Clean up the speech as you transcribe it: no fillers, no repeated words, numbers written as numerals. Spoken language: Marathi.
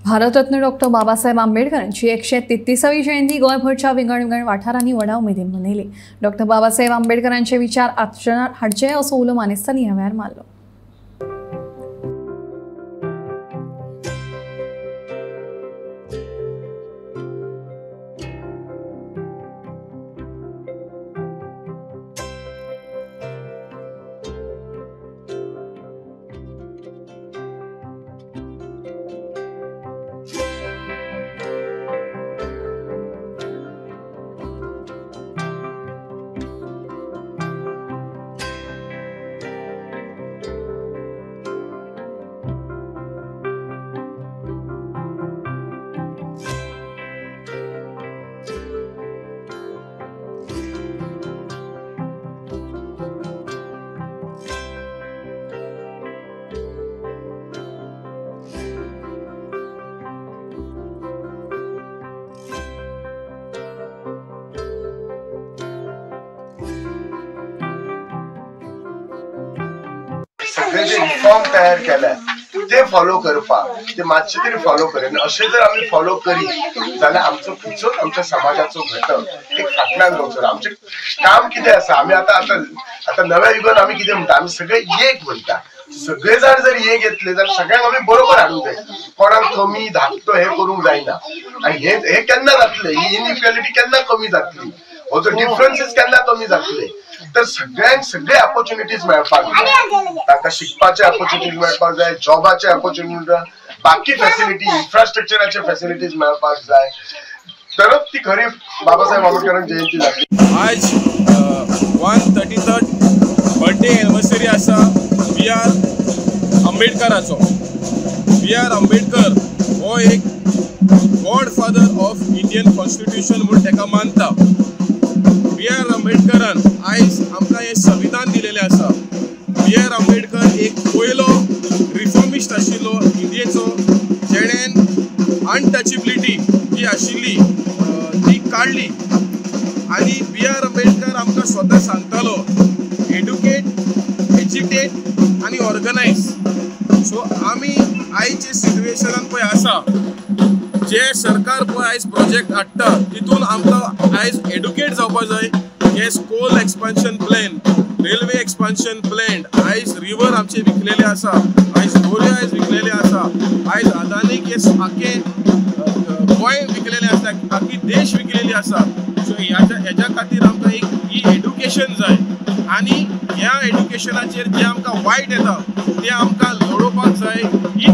भारतरत्न डॉक्टर बाबासाहेब आंबेडकरांची 133वी जयंती गोयभरच्या विंगड वाठारांनी व्हडा उमेदीन मनयली। डॉक्टर बाबासाहेब आंबेडकरांचे विचार आचरणात हाडचे असो उलो मानेस्तांनी ह्या वेळार मारलो। सगळे जे रिफॉर्म तयार केला ते फॉलो करपाक ते मातशे तरी फॉलो करेन। अशें जर आमी फॉलो करी जाल्यार आमचो खंयचोच आमच्या समाजाचो घटक एक फाटल्यान रावचो। आमचें काम कितें आसा, आमी आतां नव्या युगान आमी कितें म्हणटा, आमी सगळे एक म्हणटा। सगळे जाण जर एक येतले जाल्यार सगळ्यांक आमी बरोबर हाडूंक जाय, कोणाक कमी धाकटो हे करूंक जायना। आनी हे केन्ना जातले, ही इनइक्वॅलिटी केन्ना कमी जातली, हो जो डिफरन्सीस केन्ना कमी जातले, तर सगळ्यांक सगळे ऑपॉर्च्युनिटीज मेळपाक जाय। तांकां शिकपाचे ऑपॉर्च्युनिटीज मेळपाक जाय, जॉबाचे ऑपॉर्च्युनिटी, बाकी फॅसिलिटी, इन्फ्रास्ट्रक्चराचे फॅसिलिटीज मेळपाक जाय, तरच ती खरी बाबासाहेब आंबेडकरांची जयंती जातली। आज 133rd बर्थडे एनिवर्सरी आसा B.R. आंबेडकराचो। B.R. आंबेडकर हो एक गॉडफादर ऑफ इंडियन कॉन्स्टिट्यूशन म्हणून ताका मानता। B.R. आंबेडकरान आयज आमकां हे संविधान दिलेले आसा। B.R. आंबेडकर एक पयलो रिफॉर्मिस्ट आशिल्लो इंडियेचो, जेणेन अनटचेबिलिटी जी आशिल्ली ती काडली। आनी B.R. आंबेडकर आमकां स्वता सांगतालो, एड्युकेट, एज्युकेट आनी ऑर्गनायज। सो आमी आयचे सिच्युएशनान पळय आसा, जे सरकार पळय आयज प्रोजेक्ट हाडटा तितून आमकां आयज एड्युकेट जावपाक जाय। हे coal expansion plan, railway expansion plan, आयज रिवर आमचे विकलेले आसा, आयज दर्या आयज विकलेले आसा, आयज अदानीक हे आख्खे गोंय विकलेले आसा, आख्खी देश विकलेली आसा। सो हेच्या खातीर आमकां एक ही एड्युकेशन जाय, आनी ह्या एड्युकेशनाचेर जे आमकां वायट येता ते आमकां लडोवपाक जाय। ही